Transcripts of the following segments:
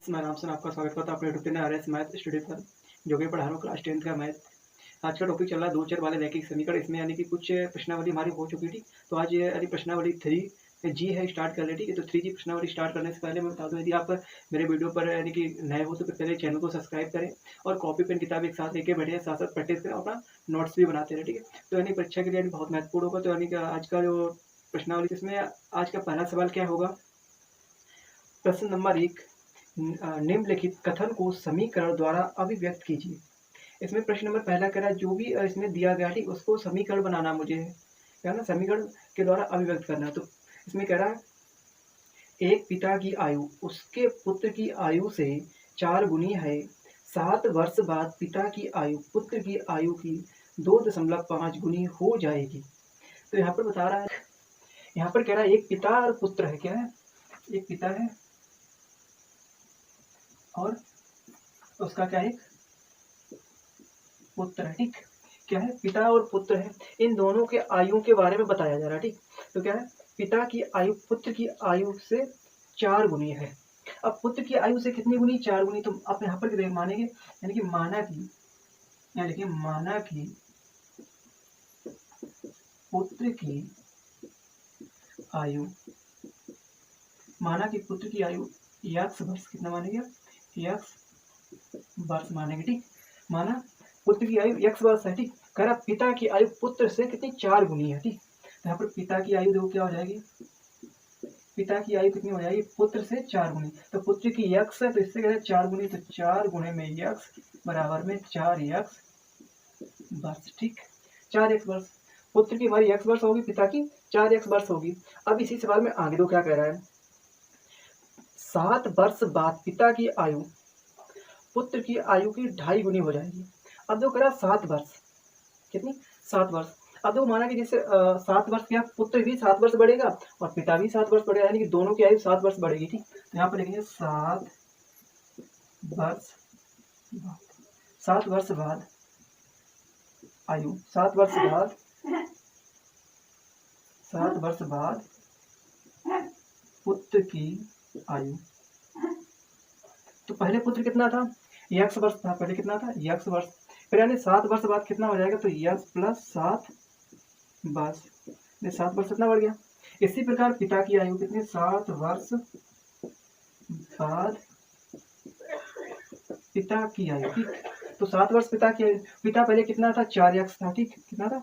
मैं नाम से आपका स्वागत करता हूँ अपने YouTube channel RS math studio पर, जो कि पढ़ा रहा हूँ क्लास 10th का मैथ। आज का टॉपिक चल रहा है दो चर वाले रैखिक समीकरण। इसमें यानी कि कुछ प्रश्नावली हमारी हो चुकी थी, तो आज यानी प्रश्नावली 3G है, स्टार्ट कर लेती है। तो 3G प्रश्नावली स्टार्ट करने से पहले मैं बता दूँ, यदि आप मेरे वीडियो पर यानी कि नए हो तो पहले चैनल को सब्सक्राइब करें और कॉपी पेन किताब एक साथ लेके बैठे, साथ साथ प्रैक्टिस करें, अपना नोट्स भी बनाते रहे, ठीक है। तो यानी परीक्षा के लिए बहुत महत्वपूर्ण होगा। तो यानी कि आज का जो प्रश्नावली, इसमें आज का पहला सवाल क्या होगा, प्रश्न नंबर 1, निम्नलिखित कथन को समीकरण द्वारा अभिव्यक्त कीजिए। इसमें प्रश्न नंबर पहला कह रहा है, जो भी इसमें दिया गया ठीक उसको समीकरण बनाना मुझे है ना, समीकरण के द्वारा अभिव्यक्त करना। तो इसमें कह रहा है, एक पिता की आयु उसके पुत्र की आयु से 4 गुनी है। 7 वर्ष बाद पिता की आयु पुत्र की आयु की 2.5 गुनी हो जाएगी। तो यहाँ पर बता रहा है, यहाँ पर कह रहा है एक पिता और पुत्र है। क्या है? एक पिता है और उसका क्या है, पुत्र है, ठीक। क्या है? पिता और पुत्र है, इन दोनों के आयु के बारे में बताया जा रहा है, ठीक। तो क्या है, पिता की आयु पुत्र की आयु से 4 गुनी है। अब पुत्र की आयु से कितनी गुनी? 4 गुनी। तो आप यहाँ पर मानेंगे, यानी कि माना कि, यानी कि माना कि पुत्र की आयु, माना कि पुत्र की आयु x वर्ष, कितना मानेंगे? x वर्ष मानेंगे, ठीक। माना पुत्र की आयु x वर्ष है, ठीक। कह रहा पिता की आयु पुत्र से कितनी? 4 गुनी है, ठीक। तो यहाँ पर पिता की आयु देखो क्या हो जाएगी, पिता की आयु कितनी हो जाएगी? पुत्र से 4 गुनी। तो पुत्र की x है, तो इससे कहते हैं 4 गुनी, तो 4 गुणे में x बराबर में 4x वर्ष, ठीक। 4x वर्ष पुत्र की हमारी x वर्ष होगी, पिता की 4x वर्ष होगी। अब इसी सवाल में आगे दो क्या कह रहा है, 7 वर्ष बाद पिता की आयु पुत्र की आयु की 2.5 गुनी हो जाएगी। अब जो करा 7 वर्ष, कितनी? 7 वर्ष। अब जो माना कि जैसे 7 वर्ष क्या, पुत्र भी 7 वर्ष बढ़ेगा और पिता भी 7 वर्ष बढ़ेगा, यानी कि दोनों की आयु 7 वर्ष बढ़ेगी, ठीक। तो यहाँ पर लिखेंगे 7 वर्ष, 7 वर्ष बाद आयु, 7 वर्ष बाद, 7 वर्ष बाद पुत्र की आयु। तो पहले पुत्र कितना था? x वर्ष था, पहले कितना था? x वर्ष। फिर यानी 7 वर्ष बाद कितना हो जाएगा? तो x प्लस 7 वर्ष, 7 वर्ष कितना बढ़ गया। इसी प्रकार पिता की आयु कितनी? 7 वर्ष बाद पिता की आयु, ठीक। तो 7 वर्ष पिता की आयु, पिता पहले कितना था? 4x था, ठीक। कितना था?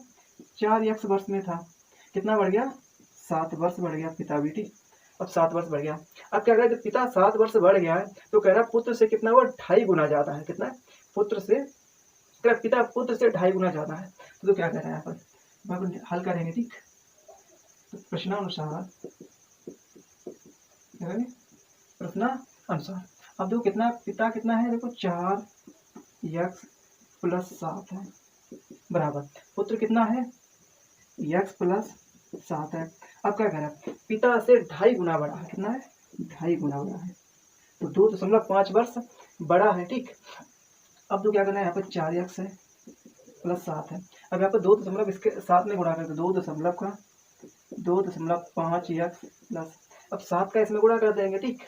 4x वर्ष में था, कितना बढ़ गया? 7 वर्ष बढ़ गया पिता भी, ठीक। अब 7 वर्ष बढ़ गया। अब क्या कह रहा है, पिता 7 वर्ष बढ़ गया है, तो कह रहा है पुत्र से कितना हुआ? 2.5 गुना ज्यादा है। कितना है? पुत्र से, पिता पुत्र से 2.5 गुना ज्यादा है। तो क्या कह रहा है यहाँ पर, हल करेंगे, ठीक। तो प्रश्नानुसार, प्रश्नानुसार अब देखो कितना, पिता कितना है, देखो 4x प्लस 7 है, बराबर पुत्र कितना है? x प्लस 7 है। अब क्या कह रहा है, पिता से 2.5 गुना बड़ा है। कितना है? 2.5 गुना बड़ा है, तो 2.5 वर्ष बड़ा है, ठीक। अब तो क्या करना है, यहाँ पर 4x है प्लस 7 है। अब यहाँ पर 2 इसके साथ में गुणा करते, 2.5x प्लस, अब 7 का इसमें गुणा कर देंगे, ठीक।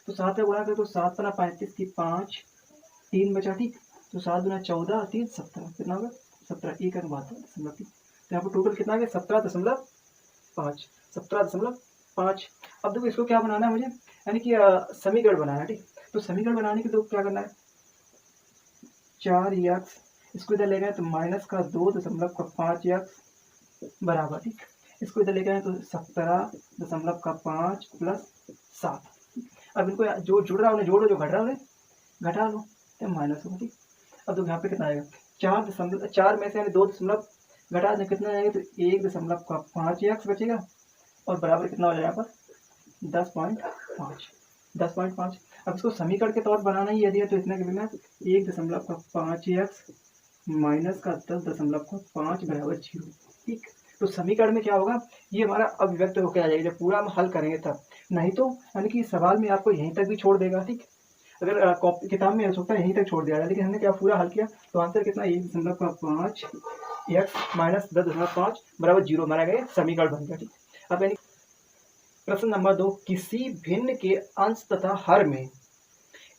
तो 7 का गुणा कर, तो 7 पना 35 की 5, 3 बचा, ठीक। तो 7 गुना 14 3 17, कितना होगा? 17, 1 अंक 72.3। तो यहाँ पर टोटल कितना आ गया? 17.5, 17.5। अब देखो इसको क्या बनाना है मुझे, यानी कि समीकरण बनाना है, ठीक। तो समीकरण बनाने के लिए क्या करना है, 4x इसको इधर ले गए तो माइनस का 2.5x बराबर, ठीक। इसको इधर ले गए तो 17.5 प्लस 7। अब इनको जो जुड़ रहा है उन्हें जोड़ो, जो घट रहा है उन्हें घटा लो, तो माइनस होगा, ठीक। अब तो यहाँ पे कितना आएगा, 4 में से यानी 2 दशमलव घटा दें, कितना आएगा? तो 1.5x बचेगा और बराबर कितना हो जाएगा यहाँ पर? 10.5, 10.5। अब इसको समीकरण के तौर पर बनाना ही यदि है, तो इतने के बिना 1.5x माइनस का 10.5 बराबर 0, ठीक। तो समीकरण में क्या होगा, ये हमारा अभिव्यक्त होकर आ जाएगा जब पूरा हम हल करेंगे तब, नहीं तो यानी कि सवाल में आपको यहीं तक भी छोड़ देगा, ठीक। अगर कॉपी किताब में हो सकता है यहीं तक छोड़ दिया, लेकिन हमने क्या पूरा हल किया, तो आंसर कितना? 1.5 x माइनस 10.5 बराबर 0 हमारा गया, समीकरण बन गया, ठीक। अब यानी प्रश्न नंबर 2, किसी भिन्न के अंश तथा हर में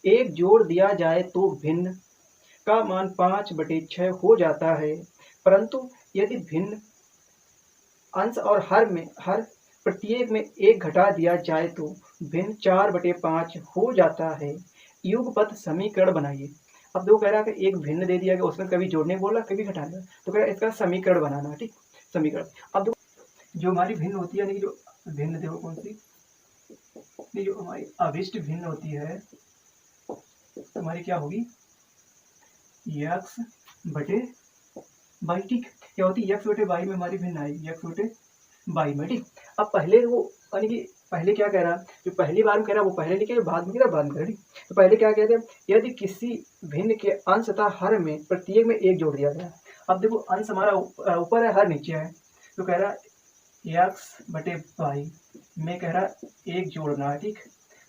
एक जोड़ दिया जाए तो भिन्न का मान 5/6 हो जाता है, परंतु यदि भिन्न अंश और हर प्रत्येक में एक घटा दिया जाए तो भिन्न 4/5 हो जाता है। युगपत समीकरण बनाइए। अब दो कह रहा है कि एक भिन्न दे दिया गया, उसमें कभी जोड़ने बोला कभी घटाने, तो कह रहा है इसका समीकरण बनाना है। ठीक, समीकरण। अब देखो जो हमारी भिन्न होती है, यानी कि जो भिन्न देखो कौन सी, ये जो हमारी अभिष्ट भिन्न होती है हमारी क्या होगी, यक्स बटे बाई। ठीक, क्या होती है, यक्स बटे बाई में हमारी भिन्न आएगी, यक्स बटे बाई में। ठीक, अब पहले वो यानी कि पहले क्या कह रहा है, जो पहली बार में कह रहा है वो पहले लिखे, बाद में कह रहा बाद में कह रहा। ठीक, तो पहले क्या कहते हैं, यदि किसी भिन्न के अंश तथा हर में प्रत्येक में एक जोड़ दिया गया। अब देखो अंश हमारा ऊपर है, हर नीचे है, तो कह रहा यक्स बटे बाई में कह रहा एक जोड़ना है। ठीक,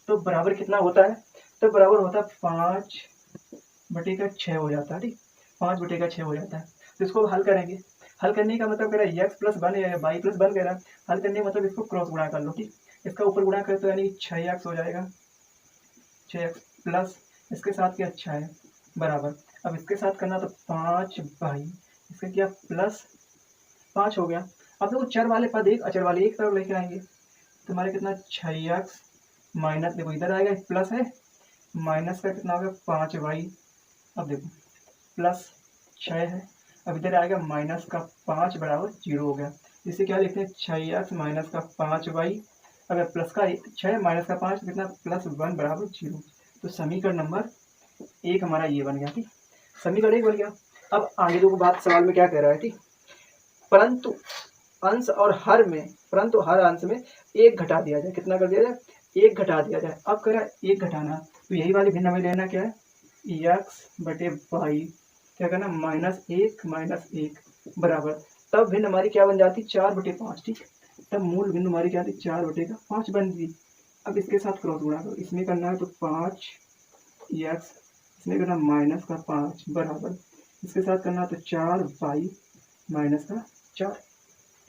तो बराबर कितना होता है, तो बराबर होता है 5/6 हो जाता है। ठीक, 5/6 हो जाता है। तो इसको हल करेंगे, हल करने का मतलब कह रहा है एक्स प्लस वन या बाई प्लस वन कह रहा है, हल करने का मतलब इसको क्रॉस गुणा कर लो। ठीक, इसका ऊपर गुणा कर तो यानी 6x हो जाएगा, 6x प्लस इसके साथ क्या 6 है बराबर, अब इसके साथ करना तो 5/, इसका क्या प्लस 5 हो गया। अब देखो चर वाले पद एक, अचर वाले एक तरफ लेके आएंगे, तो हमारे कितना 6x माइनस, देखो इधर आएगा प्लस है, माइनस का कितना होगा 5y। अब देखो प्लस 6 है, अब इधर आएगा माइनस का 5 बराबर 0 हो गया। इसे क्या लिखते हैं, 6x माइनस का 5y, अगर प्लस का 6 माइनस का 5 कितना प्लस 1 बराबर 0। तो समीकरण नंबर 1 हमारा ये बन गया। ठीक, समीकरण 1 बन गया। अब आगे देखो बात सवाल में क्या कह रहा है। ठीक, परंतु अंश और हर में, परंतु हर अंश में एक घटा दिया जाए, कितना कर दिया जाए, एक घटा दिया जाए। अब कह रहा है एक घटाना, तो यही वाली भिन्न हमें लेना क्या है, यक्स बटे बाई, क्या करना -1 बराबर, तब भिन्न हमारी क्या बन जाती 4/5। ठीक, तब मूल भिन्न हमारी क्या थी 4/5 बन गई। अब इसके साथ क्रॉस गुणा करो, इसमें करना है तो 5x, इसमें करना -5 बराबर, इसके साथ करना तो 4y माइनस का 4।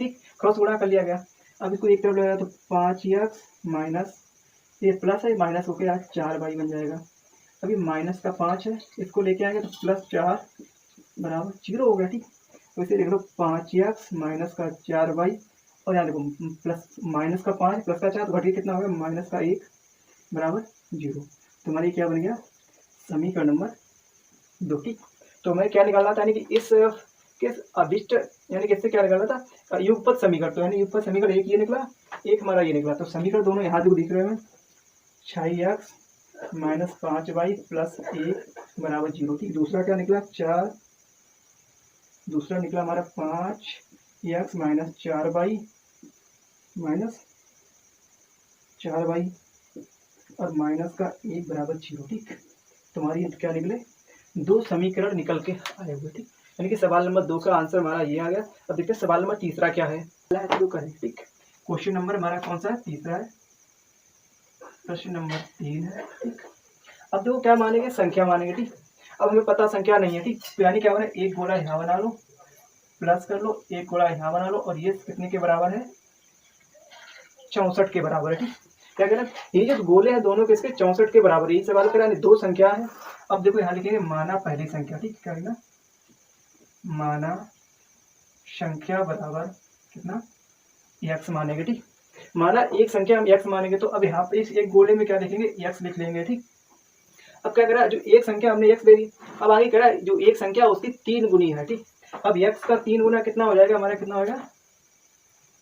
ठीक, क्रॉस गुणा कर लिया गया। अब इसको एक तरफ लगाया तो 5x माइनस, ये प्लस है माइनस होकर आज 4y बन जाएगा। अभी माइनस का 5 है, इसको लेके आएंगे तो प्लस 4 बराबर 0 हो गया। ठीक, तो इसे लिख लो 5x माइनस का 4y, और यहाँ देखो प्लस माइनस का 5 प्लस का 4 तो घटिया कितना हो गया -1 बराबर 0। तो हमारी क्या बन गया, समीकरण नंबर 2। ठीक, तो हमें क्या निकालना था, यानी कि इस किस अभिष्ट, यानी कि इससे क्या निकालना था, युगपत समीकरण। तो यानी युगपत समीकरण एक ये निकला, एक हमारा ये निकला, तो समीकरण दोनों यहाँ जो दिख रहे हैं 6x माइनस 5y प्लस 1 बराबर 0। ठीक, दूसरा क्या निकला 4, दूसरा निकला हमारा 5x माइनस 4y और माइनस का 1 बराबर 0। ठीक, तुम्हारी क्या निकले, दो समीकरण निकल के आए हुए। ठीक, यानी कि सवाल नंबर 2 का आंसर हमारा ये आ गया। अब देखते हैं सवाल नंबर तीसरा क्या है, तो करें। ठीक, क्वेश्चन नंबर हमारा कौन सा है, तीसरा है, प्रश्न नंबर 3 है। ठीक, अब देखो क्या मानेंगे, संख्या मानेंगे। ठीक, अब हमें पता संख्या नहीं है। ठीक, तो यानी क्या बना, एक गोला यहाँ बना लो, प्लस कर लो, एक गोला यहाँ बना लो, और ये कितने के बराबर है, 64 के बराबर है। ठीक, क्या कह रहा है, ये जो गोले हैं दोनों किसके 64 के बराबर, यही सवाल करा, दो संख्या है। अब देखो यहाँ लिखेंगे माना पहली संख्या। ठीक, क्या लिखना, माना संख्या बराबर कितना, x मानेंगे। ठीक, माना एक संख्या हम x मानेंगे, तो अब यहाँ पे इस एक गोले में क्या लिखेंगे, x लिख लेंगे। ठीक, अब क्या करा, जो एक संख्या हमने x दे दी, अब आगे करा जो एक संख्या उसकी 3 गुनी है। ठीक, अब x का 3 गुना कितना हो जाएगा हमारा, कितना होगा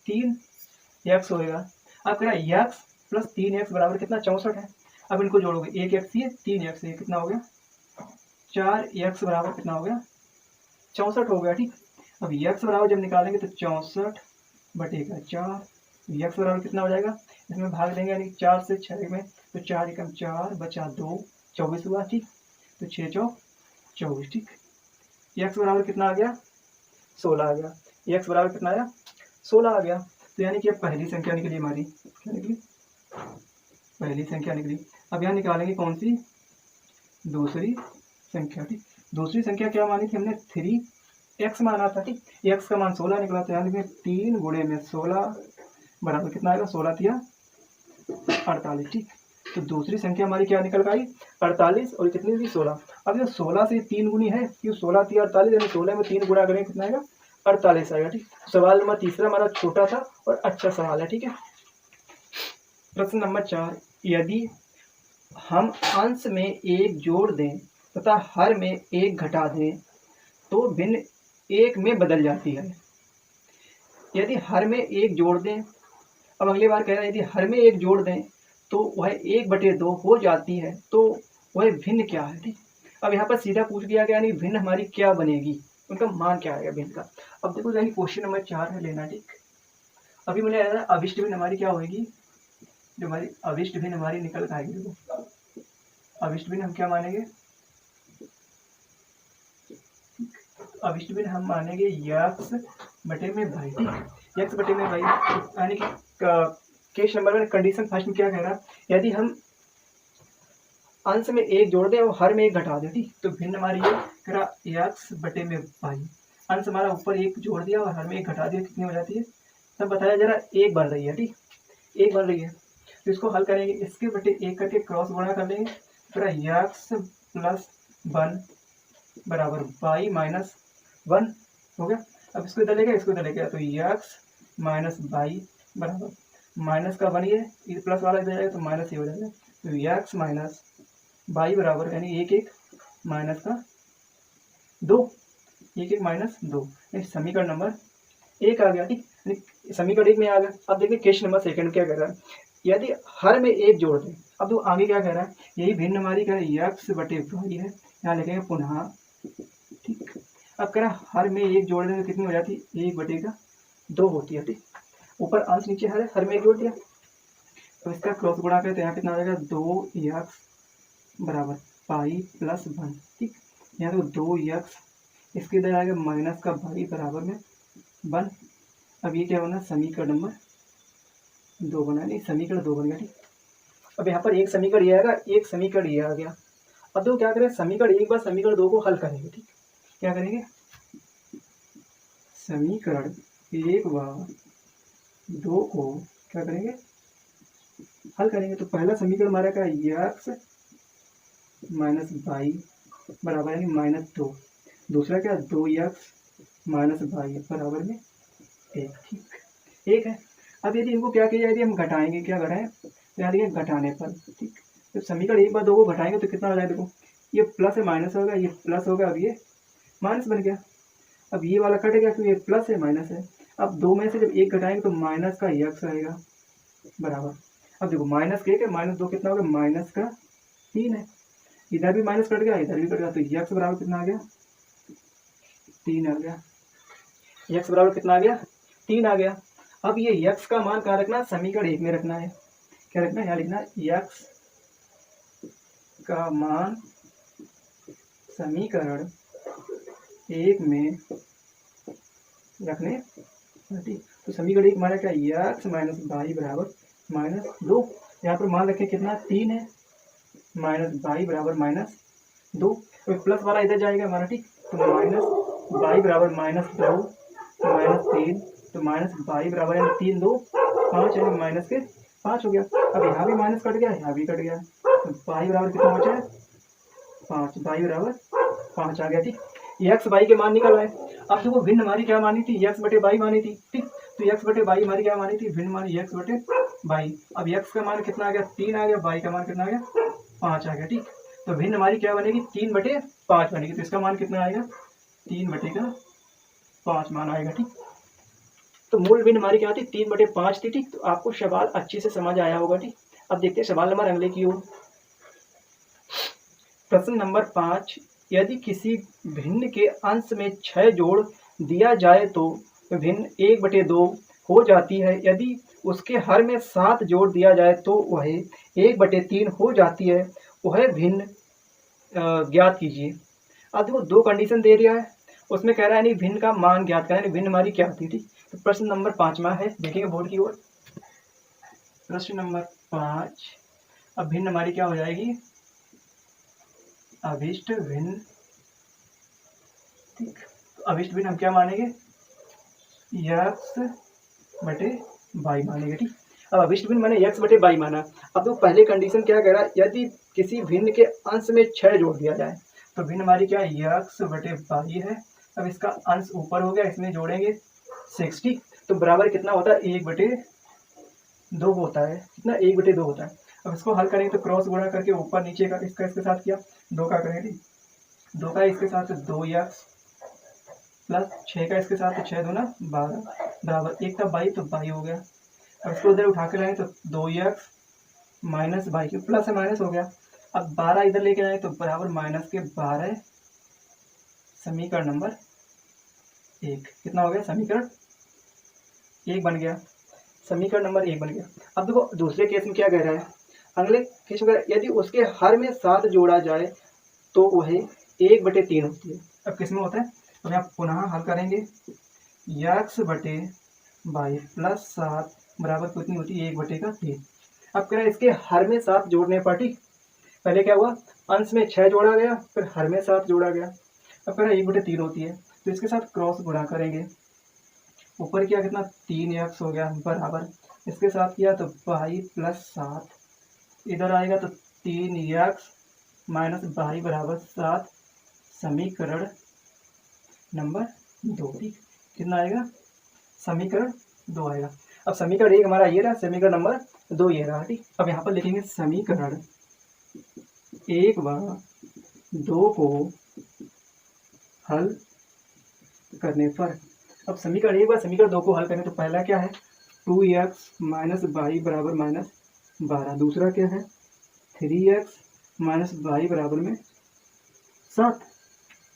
3x होएगा। अब करा x प्लस 3x बराबर कितना 64 है। अब इनको जोड़ोगे, एक x ये 3x ये कितना हो गया 4x बराबर कितना हो गया 64 हो गया। ठीक, अब x बराबर जब निकालेंगे तो 64/4, x बराबर कितना हो जाएगा, इसमें भाग देंगे यानी 4 से 6 में, तो 4 एकम 4 बचा 2 24 हुआ। ठीक, तो 6 चौ 24। ठीक, x बराबर कितना आ गया 16 आ गया, x बराबर कितना आया 16 आ गया। तो यानी कि अब पहली संख्या निकली हमारी, क्या निकली, पहली संख्या निकली। अब यहाँ निकालेंगे कौन सी, दूसरी संख्या। ठीक, दूसरी संख्या क्या मानी थी हमने 3x माना था। ठीक, x का मान 16 निकला, तो यानी कि 3 गुणे में 16 बराबर कितना आएगा, 16 तिया 48। ठीक, तो दूसरी संख्या हमारी क्या निकल कर आई 48 और कितनी थी 16। अब ये 16 से 3 गुनी है क्यों 16 थी 48 यानी 16 में 3 गुणा करेंगे कितना आएगा 48 आएगा। ठीक, सवाल नंबर तीसरा हमारा छोटा था और अच्छा सवाल है। ठीक है, प्रश्न नंबर 4, यदि हम अंश में 1 जोड़ दें तथा हर में 1 घटा दें तो भिन्न 1 में बदल जाती है। यदि हर में 1 जोड़ दें, अब अगली बार कह रहा है यदि हर में 1 जोड़ दें तो वह 1/2 हो जाती है, तो वह भिन्न क्या है। ठीक, अब यहाँ पर सीधा पूछ दिया गया यानी भिन्न हमारी क्या बनेगी, उनका मान क्या आएगा भिन्न का। अब देखो यानी क्वेश्चन नंबर 4 है लेना। ठीक, अभी मैंने आया अभिष्ट भिन्न हमारी क्या होगी, जो हमारी अभिष्ट भिन्न हमारी निकल कर आएगी। देखो अभिष्ट भिन्न हम क्या मानेंगे, अभिष्ट भिन्न हम मानेंगे यक्स बटे में भाई। ठीक, यक्स बटे में भाई यानी कि केस नंबर में कंडीशन फर्स्ट में क्या कह रहा है, यदि हम अंश में 1 जोड़ दें और हर में 1 घटा दें। ठीक, तो भिन्न हमारी ये कह रहा यक्स बटे में भाई, अंश हमारा ऊपर 1 जोड़ दिया और हर में 1 घटा दिया, कितनी हो जाती है तब बताया जरा 1 बन रही है। ठीक, 1 बन रही है, तो इसको हल करेंगे, इसके बटे 1 करके क्रॉस गुणा कर लेंगे, फिर यक्स प्लस 1 बराबर बाई माइनस 1 हो गया। अब इसको इधर लेके इसको इधर लेके तो यक्स माइनस बाई बराबर माइनस का 1 ये प्लस वाला इधर जाएगा तो माइनस ये हो जाएगा, तो यक्स माइनस बाई बराबर यानी 1 माइनस का 2, 1 माइनस 2, समीकरण नंबर 1 आ गया। ठीक, समीकरण 1 में आ गया। अब देखिए क्वेश्चन नंबर सेकंड क्या कह रहा है, यदि हर में 1 जोड़ दें, अब तो आगे क्या कह रहा है, यही भिन्न हमारी क्या है यक्स बटे वाई है, यहाँ लिखेंगे पुनः। ठीक, अब कह रहा है हर में 1 जोड़ दें तो कितनी हो जाती है 1/2 होती है। ठीक, ऊपर अंश नीचे हर में 1 जोड़ दिया, तो इसका क्रॉस गुणा करें तो यहाँ कितना आ जाएगा 2x बराबर पाई प्लस 1। ठीक, यहाँ तो 2x, इसके इधर आएगा माइनस का पाई बराबर में 1। अब ये क्या बना समीकरण नंबर 2 बना, नहीं समीकरण 2 बन गया। ठीक, अब यहाँ पर एक समीकरण ये आएगा, एक समीकरण ये आ गया। अब तो क्या करें समीकरण 1 बार समीकरण 2 को हल करेंगे। ठीक, क्या करेंगे समीकरण 1 बार 2 को क्या करेंगे हल करेंगे। तो पहला समीकरण हमारा क्या यक्स माइनस बाई बराबर यानी -2, दूसरा क्या 2x माइनस बाई बराबर में 1। ठीक, 1 है। अब यदि इनको क्या किया यदि हम घटाएंगे, क्या घटाएं तो यहाँ देखिए घटाने पर। ठीक, तो समीकरण 1 बार 2 को घटाएंगे तो कितना हो जाएगा, देखो ये प्लस है माइनस होगा, ये प्लस होगा, अब ये माइनस बन गया। अब ये वाला कट गया क्योंकि ये प्लस है माइनस है। अब 2 में से जब 1 घटाएंगे तो माइनस का यक्स आएगा बराबर, अब देखो माइनस का 1 है माइनस 2 कितना होगा माइनस का 3 है, इधर भी माइनस कट गया इधर भी कट गया, तो यक्स बराबर कितना आ गया 3 आ गया। यक्स बराबर कितना आ गया 3 आ गया। अब ये यक्स का मान कहाँ रखना है समीकरण 1 में रखना है, क्या रखना है यहाँ लिखना यक्स का मान समीकरण 1 में रखने। ठीक, तो समीकरण 1 हमारा क्या यक्स माइनस बाई बराबर -2, यहाँ पर मान रखें कितना 3 है, माइनस बाई बराबर -2, तो प्लस वाला इधर जाएगा हमारा। ठीक, तो माइनस बाई बराबर -2 -3, तो माइनस बाई बराबर यानी 3 2 5 यानी माइनस के 5 हो गया। अब यहाँ भी माइनस कट गया यहाँ भी कट गया, तो बाई बराबर कितना बचा है 5, बाई बराबर 5 आ गया। ठीक, यक्स बाई के मान निकल आए। अब देखो भिन्न हमारी क्या मानी थी यक्स बटे बाई मानी थी। ठीक, तो यक्स बटे बाई हमारी क्या मानी थी भिन्न मानी यक्स बटे बाई। अब यक्स का मान कितना आ गया 3 आ गया, बाई का मान कितना आ गया 5 आ गया। ठीक, तो भिन्न हमारी क्या बनेगी 3/5 बनेगी, तो इसका मान कितना आएगा 3/5 मान आएगा। ठीक, तो मूल भिन्न हमारी क्या थी 3/5 थी। ठीक, तो आपको सवाल अच्छे से समझ आया होगा। ठीक, अब देखते हैं सवाल नंबर अगले की ओर। प्रश्न नंबर 5, यदि किसी भिन्न के अंश में 6 जोड़ दिया जाए तो भिन्न 1/2 हो जाती है, यदि उसके हर में 7 जोड़ दिया जाए तो वह 1/3 हो जाती है, वह भिन्न ज्ञात कीजिए। अब देखो 2 कंडीशन दे दिया है, उसमें कह रहा है नहीं भिन्न का मान ज्ञात करना है, भिन्न हमारी क्या थी। ठीक, तो प्रश्न नंबर 5वां है, देखेंगे बोर्ड की ओर। प्रश्न नंबर 5, अब भिन्न हमारी क्या हो जाएगी अभिष्ट भिन्न। ठीक, तो अभिष्ट भिन्न हम क्या मानेंगे यक्स बटे बाई मानेंगे। ठीक, अब अभिष्ट भिन्न मैंने x बटे बाई माना। अब तो पहले कंडीशन क्या कह रहा है, यदि किसी भिन्न के अंश में 6 जोड़ दिया जाए तो भिन्न हमारी क्या है, x बटे बाई है। अब इसका अंश ऊपर हो गया, इसमें जोड़ेंगे 60 तो बराबर कितना होता है, 1/2 होता है। कितना, 1/2 होता है। अब इसको हल करेंगे तो क्रॉस गुणा करके ऊपर नीचे का इसका इसके साथ किया, 2 का करेंगे, 2 का इसके साथ 2x प्लस 6 का इसके साथ 6 दूना 12 बराबर 1 का 22 तो 22 हो गया। अब इसको उधर उठा के लाएं तो 2x माइनस 22 प्लस है माइनस हो गया। अब 12 इधर लेके आए तो बराबर माइनस के 12 समीकरण नंबर 1। कितना हो गया, समीकरण 1 बन गया, समीकरण नंबर 1 बन गया। अब देखो दूसरे केस में क्या कह रहा है, अगले केस में यदि उसके हर में 7 जोड़ा जाए तो वह 1/3 होती है। अब किस में होता है, तो यहाँ पुनः हल करेंगे, x बटे बाई प्लस 7 बराबर कितनी होती है, 1/3। अब कह रहे हैं इसके हर में 7 जोड़ने पर, ठीक, पहले क्या हुआ, अंश में 6 जोड़ा गया, फिर हर में 7 जोड़ा गया। अब कह रहे हैं 1/3 होती है, तो इसके साथ क्रॉस गुणा करेंगे, ऊपर किया कितना 3x हो गया बराबर, इसके साथ किया तो बाई प्लस 7, इधर आएगा तो 3x माइनस बाई बराबर 7, समीकरण नंबर 2। ठीक, कितना आएगा, समीकरण 2 आएगा। अब समीकरण 1 हमारा ये रहा, समीकरण नंबर 2 ये रहा। ठीक, अब यहाँ पर लिखेंगे समीकरण 1 व 2 को हल करने पर। अब समीकरण 1 व समीकरण 2 को हल करें तो पहला क्या है, 2x माइनस बाई बराबर माइनस 12, दूसरा क्या है 3x माइनस बाई बराबर में 7,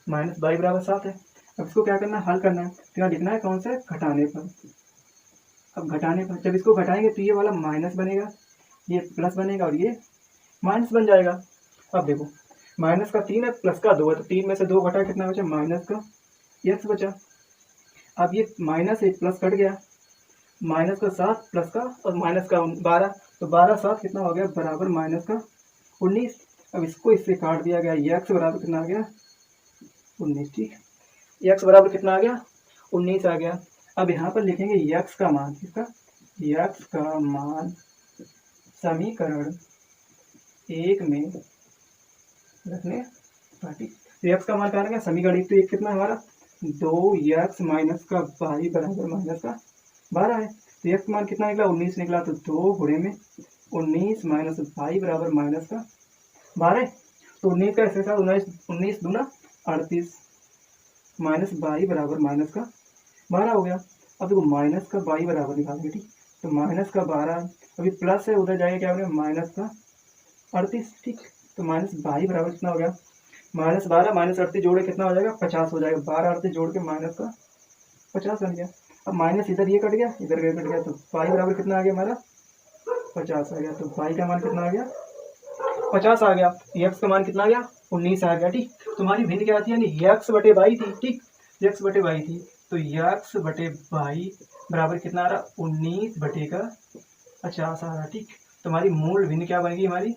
माइनस बाई बराबर 7 है। अब इसको क्या करना है, हल करना है, तो यहाँ लिखना है कौन सा, घटाने पर। अब घटाने पर जब इसको घटाएंगे तो ये वाला माइनस बनेगा, ये प्लस बनेगा और ये माइनस बन जाएगा। अब देखो माइनस का 3 है, प्लस का 2 है, तो 3 में से 2 घटा कितना बचा, माइनस का x बचा। अब ये माइनस एक प्लस कट गया, माइनस का 7 प्लस का और माइनस का 12, तो 12 7 कितना हो गया, बराबर माइनस का 19। अब इसको इससे काट दिया गया, x बराबर कितना आ गया, 19। ठीक, x बराबर कितना आ गया, 19 आ गया। अब यहाँ पर लिखेंगे x का मान, किसका, x का मान समीकरण 1 में रखने पर। ठीक, तो x का मान कहाँ गया, समीकरण 1, तो 1 कितना हमारा 2x माइनस का बाई बराबर माइनस का 12 है, तो x मान कितना निकला, 19 निकला। तो 2 गुणे में 19 माइनस बाई बराबर माइनस का 12, तो 19 का इसके साथ 19 दूना 38 माइनस बाई बराबर माइनस का 12 हो गया। अब देखो माइनस का बाई बराबर निकालेंगे। ठीक, तो माइनस का 12, अभी प्लस है, उधर जाएगा क्या हो गया, माइनस का 38। ठीक, तो माइनस बाई बराबर कितना हो गया, माइनस 12 माइनस 38 जोड़े कितना हो जाएगा, 50 हो जाएगा। 12 38 जोड़ के माइनस का 50 बन गया। अब माइनस इधर ये कट गया, इधर कट गया, तो बाई बराबर कितना आ गया हमारा, 50 आ गया। तो बाई का मान कितना आ गया, 50 आ गया। एक्स का मान कितना आ गया, 19 आ गया। ठीक, तुम्हारी भिन्न क्या थी, यानी एक्स बटे बाई थी। ठीक, एक्स बटे बाई थी, तो एक्स बटे बाई बराबर कितना आ रहा, 19 बटे का 50 आ रहा। ठीक, तुम्हारी मूल भिन्न क्या बनेगी, हमारी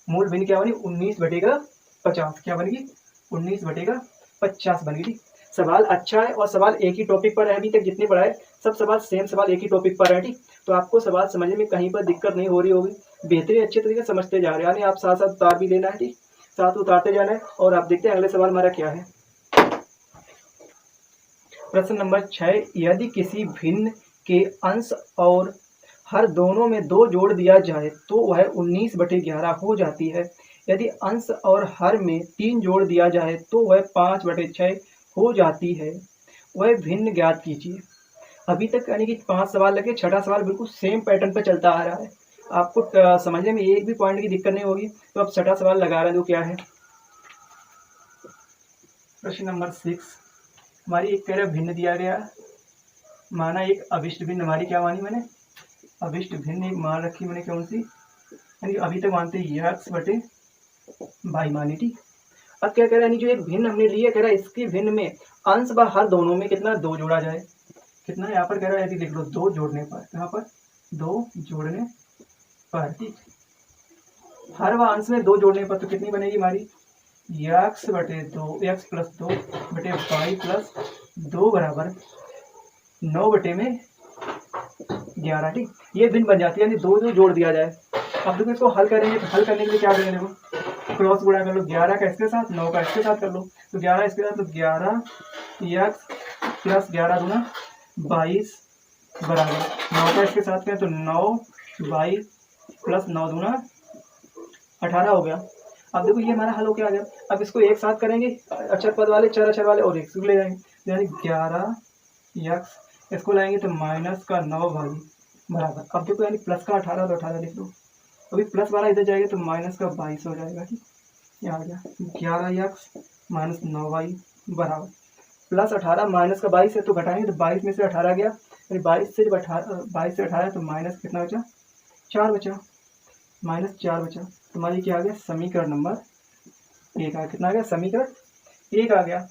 मूल भिन्न क्या बनी, 19 बटे का 50, क्या बनेगी, 19 बटे का 50 बनेगी। ठीक, सवाल अच्छा है और सवाल एक ही टॉपिक पर है, अभी तक जितने पढ़ाए सब सवाल सेम सवाल एक ही टॉपिक पर है। ठीक, तो आपको सवाल समझने में कहीं पर दिक्कत नहीं हो रही होगी, बेहतरीन अच्छे तरीके से समझते जा रहे हैं, यानी आप साथ साथ उतार भी लेना है। ठीक, साथ उतारते जाना है। और आप देखते हैं अगले सवाल हमारा क्या है। प्रश्न नंबर 6, यदि किसी भिन्न के अंश और हर दोनों में 2 जोड़ दिया जाए तो वह 19/11 हो जाती है। यदि अंश और हर में 3 जोड़ दिया जाए तो वह 5/6 हो जाती है। वह भिन्न ज्ञात कीजिए। अभी तक यानी कि 5 सवाल लगे, 6ठा सवाल बिल्कुल सेम पैटर्न पर चलता आ रहा है। आपको समझने में एक भी पॉइंट की दिक्कत नहीं होगी। तो अब 6ठा सवाल लगा रहे हैं, जो क्या है, प्रश्न नंबर 6, हमारी एक कह रहे भिन्न दिया गया, माना एक अभिष्ट भिन्न, हमारी क्या मानी मैंने, अभिष्ट भिन्न एक मान रखी मैंने, कौन सी, यानी अभी तक मानते x बटे बाई मानी। ठीक, अब क्या कह रहा है, यानी जो एक भिन्न हमने लिया, कह रहा है इसके भिन्न में अंश व हर दोनों में कितना 2 जोड़ा जाए। कितना यहाँ पर कह रहा है, यदि लिख लो 2 जोड़ने पर, यहाँ पर 2 जोड़ने पर। ठीक, हर व अंश में 2 जोड़ने पर तो कितनी बनेगी हमारी, x बटे 2, x प्लस 2 बटे बाई प्लस 2 बराबर 9 बटे में 11, ठीक। ये भिन्न बन जाती है, यानी दो जो जोड़ दिया जाए। अब देखो इसको हल करेंगे तो हल करने के लिए क्या करेंगे, देखो क्रॉस गुणा कर लो, 11 का इसके साथ, 9 का इसके साथ कर लो, तो 11 इसके साथ, तो 11 x प्लस 11 दूना 22 बराबर 9 का इसके साथ करें तो 9y प्लस 9 दूना 18 हो गया। अब देखो ये हमारा हल हो गया आ गया। अब इसको एक साथ करेंगे, अक्षर पद वाले, चर अक्षर वाले और एक ले जाएंगे, यानी 11x, इसको लाएंगे तो माइनस का 9y बराबर, अब देखो यानी प्लस का 18 तो 18 लिख लो, अभी प्लस वाला इधर जाएगा तो माइनस का 22 हो जाएगा, ठीक। ये आ गया 11x माइनस 9y बराबर प्लस 18 माइनस का 22 है तो घटाएंगे तो 22 में से 18 गया, यानी 22 से 18 तो माइनस कितना बचा, 4 बचा, माइनस 4 बचा। तुम्हारी क्या आ गया, समीकरण नंबर 1 आ गया। कितना आ गया, समीकरण 1 आ गया।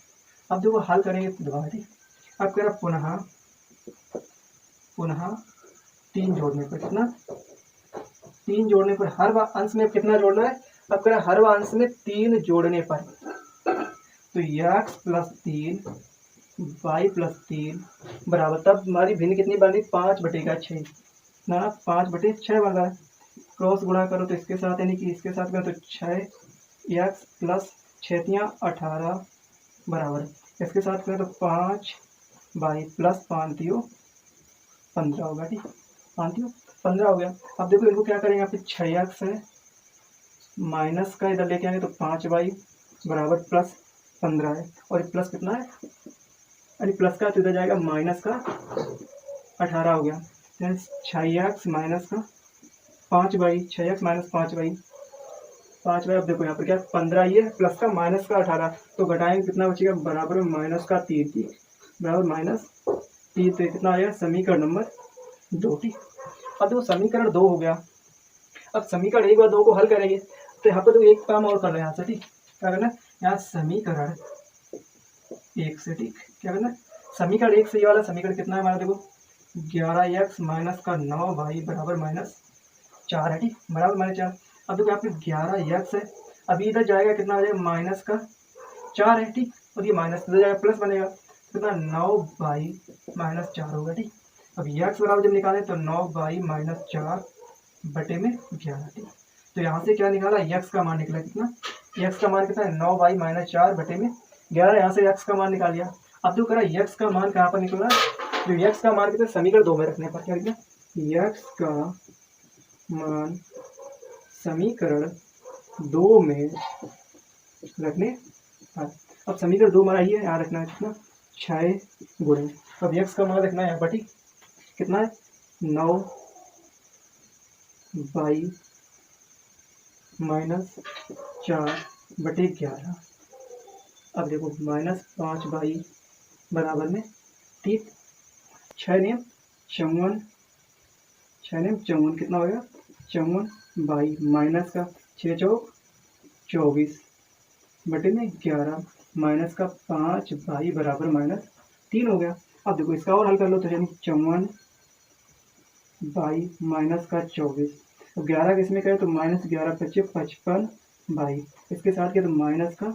अब देखो हल करेंगे दोबारा, ठीक। अब कह रहा पुनः 3 जोड़ने पर, कितना 3 जोड़ने पर, हर अंश में कितना जोड़ना है, अब कह रहा हर अंश में 3 जोड़ने पर, तो x प्लस 3 y प्लस 3 बराबर, तब हमारी भिन्न कितनी बन रही, 5/6 ना, 5/6 बन रहा है। क्रॉस गुणा करो तो इसके साथ, यानी कि इसके साथ करो तो 6x प्लस 6 18 बराबर, इसके साथ करें तो 5y प्लस 5 15 होगा, ठीक। 5 15 हो गया। अब देखो इनको क्या करेंगे, यहाँ पे 6x है, माइनस का इधर लेके आएंगे तो 5y बराबर प्लस 15 है, और प्लस कितना है, अरे प्लस का तो इधर जाएगा माइनस का 18 हो गया, 6x माइनस का 5y, 6x माइनस 5y, अब देखो यहाँ पर क्या 15 ये प्लस का माइनस का 18, तो घटाएंगे कितना बचेगा, बराबर में माइनस का 3, ठीक, बराबर -3, तो कितना आएगा, समीकरण नंबर 2, ठीक। अब देखो समीकरण 2 हो गया। अब समीकरण 1 और 2 को हल करेंगे तो यहाँ पर तो एक काम और करना है यहाँ से, ठीक। क्या करना है, यहाँ समीकरण 1 से, ठीक, क्या करना है, समीकरण 1 से ये वाला समीकरण कितना है हमारा, देखो 11x माइनस का 9y बराबर -4 है, ठीक, बराबर -4। अब देखो यहाँ पे 11x है, अभी इधर जाएगा कितना आ जाएगा, माइनस का 4 है, ठीक, और ये माइनस इधर जाएगा प्लस बनेगा, कितना 9y -4 होगा, ठीक। अब x बराबर जब निकाले तो 9y -4 बटे में 11, ठीक। तो यहाँ से क्या निकाला, x का मान निकला, कितना x का मान कितना है, 9y -4 बटे में 11, यहाँ से x का मान निकाल लिया। अब जो करा x का मान कहाँ पर निकला, जो x का मान कितना, समीकरण 2 में रखने पर क्या किया, x का मान समीकरण 2 में रखने पर, अब समीकरण 2 हमारा ये यहाँ रखना है, कितना 6 गुणे, अब x का मान रखना है यहाँ पर, ठीक, कितना है 9y -4 बटे 11, अब देखो -5y बराबर में 3, 6 नियम 54, 6 नियम 54 कितना होगा, 54y माइनस का 6 चौक 24 बटे में 11 माइनस का 5y बराबर -3 हो गया। अब देखो इसका और हल कर लो तो यानी 54y माइनस का 24, तो 11 का इसमें करें तो -11 बचे 55y, इसके साथ क्या तो माइनस का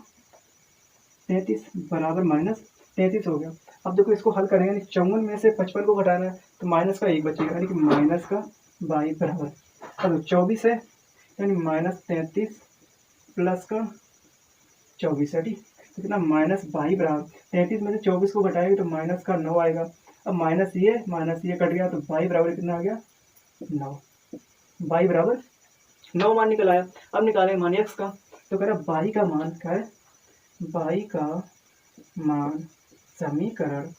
33 बराबर -33 हो गया। अब देखो इसको हल करेंगे, 54 में से 55 को घटाना है तो माइनस का 1 बचेगा, यानी कि माइनस का y बराबर, अब 24 है यानी -33 प्लस का 24 है, ठीक, तो कितना -y बराबर 33 में से 24 को घटाएंगे तो माइनस का 9 आएगा, अब माइनस ये कट गया तो y बराबर कितना आ गया 9, y बराबर 9 मान निकल आया। अब निकालेंगे मान x का, तो कह रहा y का मान क्या है, y का मान समीकरण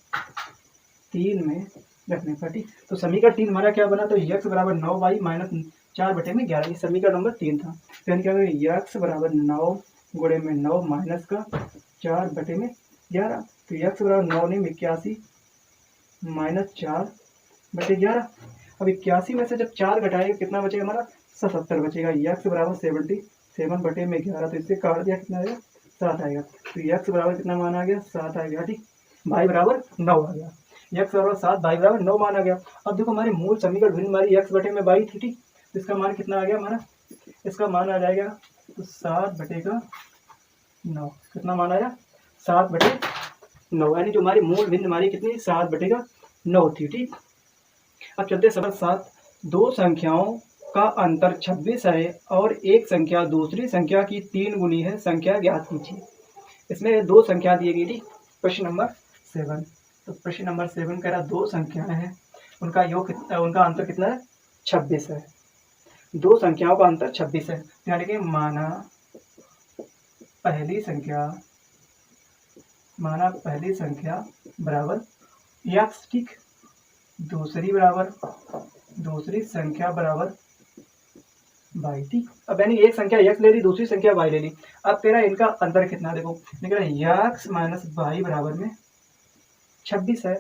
3 में रखने पर, ठीक, तो समीकरण 3 हमारा क्या बना, तो x बराबर 9y -4 बटे में 11, ये समीकरण नंबर 3 था। तो यानी क्या करेंगे, x बराबर 9 गुणे में 9 माइनस का 4 बटे में 11, तो x बराबर 9 ने 81 -4 बटे 11, अब 81 में से जब 4 घटाएगा कितना बचेगा हमारा, 77 बचेगा, x बराबर 77 बटे में 11, तो इससे काट दिया कितना आएगा 7 आएगा, तो x बराबर कितना मान आ गया 7 आ गया, ठीक, y बराबर 9 आ गया, x बराबर 7 y बराबर 9 मान आ गया। अब देखो हमारे मूल समीकरण भिन्न हमारी x बटे में y थी, ठीक, तो इसका मान कितना आ गया हमारा, इसका मान आ जाएगा तो 7 बटे का 9, कितना मान आया 7 बटे 9, यानी जो हमारी मूल भिन्न हमारी कितनी 7 बटे का 9 थी, ठीक। अब चलते समय 7। दो संख्याओं का अंतर 26 है और एक संख्या दूसरी संख्या की 3 गुनी है, संख्या ज्ञात कीजिए। इसमें दो संख्या दी गई थी। प्रश्न नंबर 7। तो प्रश्न नंबर 7 कह रहा दो संख्याएं हैं, उनका योग उनका अंतर कितना है? 26 है। दो संख्याओं का अंतर 26 है, यानी कि माना पहली संख्या बराबर x, ठीक, दूसरी संख्या बराबर y, ठीक। अब यानी एक संख्या x ले ली, दूसरी संख्या y ले ली। अब तेरा इनका अंतर कितना, देखो निकला x माइनस y बराबर में 26 है।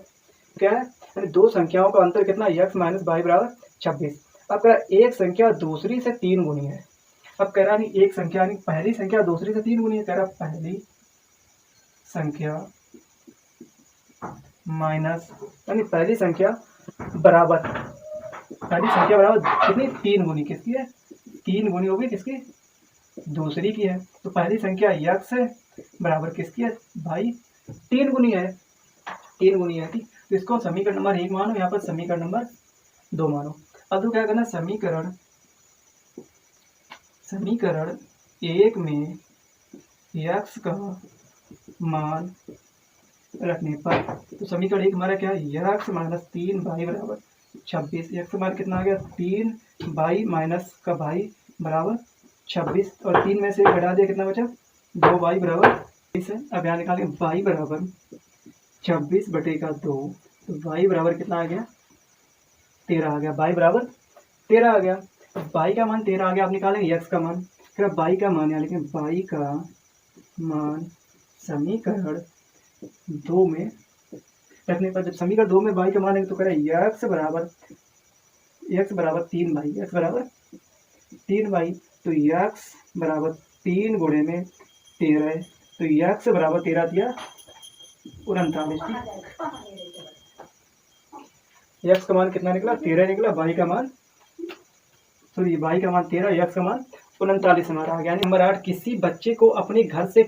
क्या है? यानी दो संख्याओं का अंतर कितना, x माइनस y बराबर 26। अब कह रहा एक संख्या दूसरी से 3 गुनी है। अब कह रहा नहीं एक संख्या यानी पहली संख्या दूसरी से 3 गुनी है। कह रहा पहली संख्या माइनस यानी पहली संख्या बराबर कितनी, 3 गुनी। किसकी है? 3 गुनी होगी किसकी? दूसरी की है। तो पहली संख्या x है बराबर किसकी है? भाई 3 गुनी है, 3 गुनी है, ठीक। तो इसको समीकरण नंबर 1 मानो, यहाँ पर समीकरण नंबर 2 मानो। अब तो क्या करना, समीकरण 1 में x का मान रखने पर, तो समीकरण 1 हमारा क्या है, x माइनस 3y बराबर 26। x का मान कितना आ गया, 3y माइनस का y बराबर 26, और 3 में से घटा दिया कितना बचा, 2y बराबर 20 है। अब यहाँ निकालेंगे y बराबर 26/2, तो y बराबर कितना आ गया, 13 आ गया। y बराबर 13 आ गया। अब y का मान 13 आ गया, आप निकालेंगे x का मान। फिर y का मान यानी कि y का मान समीकरण 2 में रखने पर, जब समीकरण 2 में y का मान है तो करें x बराबर 3y, x बराबर 3y, तो x बराबर 3 गुणे में 13 है, तो x बराबर 13 दिया 39। x का मान कितना निकला, 13 निकला। y का मान 13, x का मान 39 हमारा आ गया। नंबर 8, किसी बच्चे को अपने घर से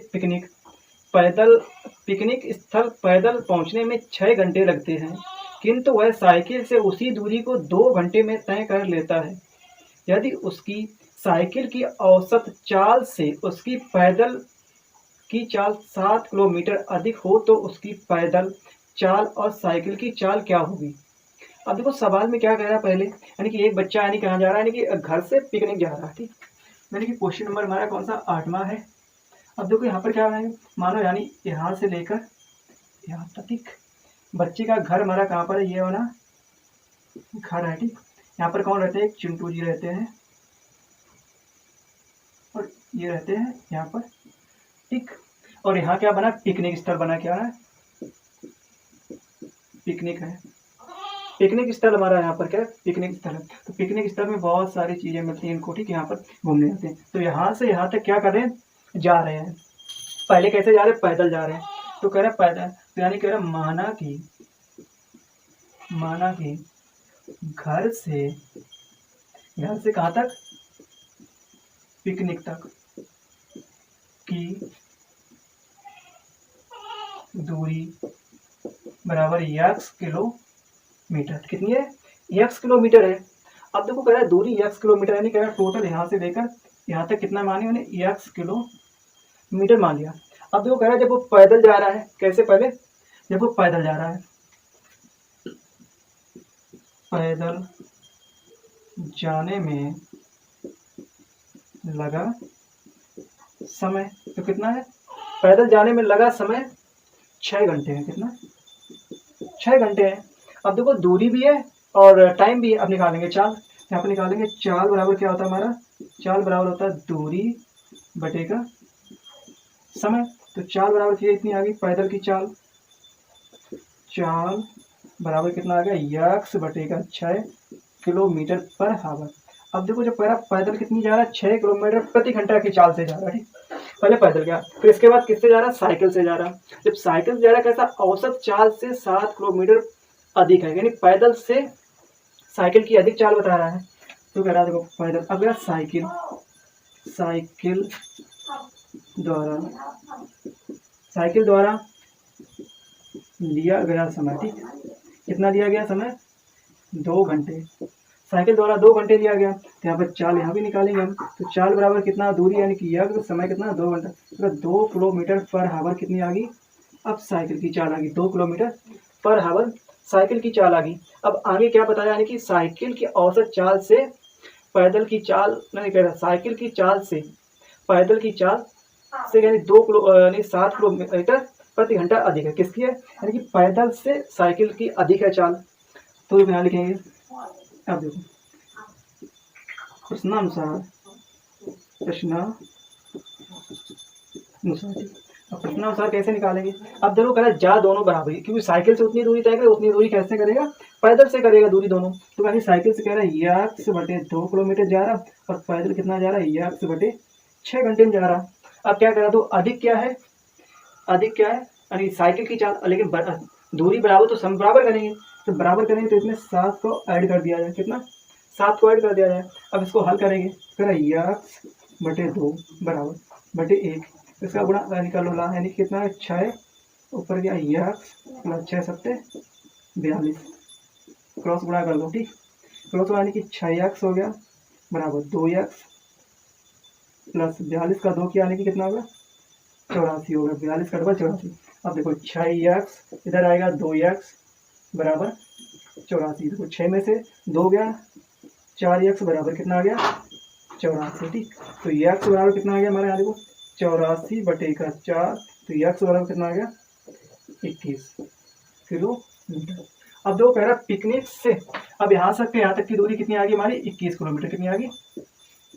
पिकनिक स्थल पैदल पहुंचने में 6 घंटे लगते हैं, किंतु वह साइकिल से उसी दूरी को 2 घंटे में तय कर लेता है। यदि उसकी साइकिल की औसत चाल से उसकी पैदल की चाल 7 किलोमीटर अधिक हो तो उसकी पैदल चाल और साइकिल की चाल क्या होगी। अब देखो सवाल में क्या कह रहा है पहले, यानी कि एक बच्चा यानी कहाँ जा रहा है, यानी कि घर से पिकनिक जा रहा है, ठीक। यानी कि क्वेश्चन नंबर हमारा कौन सा, 8वां है। अब देखो यहाँ पर क्या है, मानो यानी यहाँ से लेकर यहाँ तक, ठीक। बच्चे का घर हमारा कहाँ पर है, ये वाला घर है, ठीक। यहाँ पर कौन रहते हैं, एक चिंटू जी रहते हैं और ये रहते हैं यहाँ पर, ठीक। और यहाँ क्या बना, पिकनिक स्थल बना, क्या है, पिकनिक है। पिकनिक स्थल हमारा यहाँ पर क्या है, पिकनिक स्थल है। तो पिकनिक स्थल में बहुत सारी चीजें मिलती हैं इनको, ठीक। यहाँ पर घूमने जाते हैं। तो यहाँ से यहाँ तक क्या कर रहे हैं, जा रहे हैं। पहले कैसे जा रहे हैं, पैदल जा रहे हैं। तो कह रहे हैं पैदल, तो यानी कह रहे हैं माना कि घर से कहाँ तक, पिकनिक तक की दूरी बराबर x किलोमीटर। कितनी है, x किलोमीटर है। अब देखो कह रहा है दूरी x किलोमीटर, यानी कह रहा है टोटल यहाँ से लेकर यहाँ तक कितना मानी उन्हें, x किलोमीटर मान लिया। अब देखो कह रहा है जब वो पैदल जा रहा है, कैसे, पहले जब वो पैदल जा रहा है, पैदल जाने में लगा समय, तो कितना है, पैदल जाने में लगा समय 6 घंटे है। कितना, 6 घंटे है। अब देखो दूरी भी है और टाइम भी है। अब निकालेंगे चाल, यहाँ पर निकालेंगे चाल बराबर क्या होता है हमारा, चाल बराबर होता है दूरी बटेगा समय। तो चाल बराबर थी इतनी आ गई, पैदल की चाल, चाल बराबर कितना आ गया, x बटेगा 6 किलोमीटर पर हावर। अब देखो जब पहला पैदल कितनी जा रहा है, 6 किलोमीटर प्रति घंटा की चाल से जा रहा है, ठीक। पहले पैदल गया, फिर इसके बाद किससे जा रहा है, साइकिल से जा रहा है। जब साइकिल से जा रहा है कैसा, औसत चाल से 7 किलोमीटर अधिक है, यानी पैदल से साइकिल की अधिक चाल बता रहा है। तो कह रहा है देखो पैदल, अब गया साइकिल द्वारा लिया गया समय, ठीक। कितना लिया गया समय, 2 घंटे, साइकिल द्वारा 2 घंटे लिया गया। तो यहाँ पर चाल यहाँ भी निकालेंगे हम। तो चाल बराबर कितना दूरी यानी कि यह समय कितना 2 घंटा, तो 2 किलोमीटर पर हावर कितनी आ गई। अब साइकिल की चाल आ गई 2 किलोमीटर पर हावर साइकिल की चाल आ गई। अब आगे क्या बताया यानी कि साइकिल की औसत चाल से पैदल की चाल नहीं कह रहा, साइकिल की चाल से पैदल की चाल से यानी 2 किलो यानी 7 किलोमीटर प्रति घंटा अधिक है। किसकी है यानी कि पैदल से साइकिल की अधिक है चाल। तो यहाँ लिखेंगे। अब देखो प्रश्नानुसार अब प्रश्नानुसार कैसे निकालेंगे। अब देखो कह रहा है जा दोनों बराबर है, क्योंकि साइकिल से उतनी दूरी तय करे, उतनी दूरी कैसे करेगा, पैदल से करेगा दूरी दोनों। तो यानी साइकिल से कह रहा है यक्स बटे 2 किलोमीटर जा रहा और पैदल कितना जा रहा है यक्स बटे 6 घंटे में जा रहा। अब क्या करा, तो अधिक क्या है, अधिक क्या है यानी साइकिल की चाल, लेकिन दूरी बराबर तो सम बराबर करेंगे। तो बराबर करेंगे तो इसमें 7 को ऐड कर दिया जाए, कितना 7 को ऐड कर दिया जाए। अब इसको हल करेंगे, फिर यक्स बटे 2 बराबर बटे 1, इसका गुणा निकाल लो यानी कितना है 6 ऊपर गया यक्स प्लस 6 सत्ते 42, क्रॉस गुणा कर दो। ठीक, क्रॉस यानी कि 6x हो गया बराबर 2x प्लस 42 का 2 किया यानी कि कितना होगा 84 होगा, 42 का डबल 84। अब देखो 6x इधर आएगा 2x बराबर 84, देखो 6 में से 2 गया 4x बराबर कितना आ गया 84। ठीक, तो x बराबर कितना आ गया हमारे यहाँ देखो 84 बटे का 4, तो x बराबर कितना आ गया 21 किलोमीटर। अब दो कह रहा पिकनिक से अब यहाँ से यहाँ तक की दूरी कितनी आ गई हमारी 21 किलोमीटर, कितनी आ गई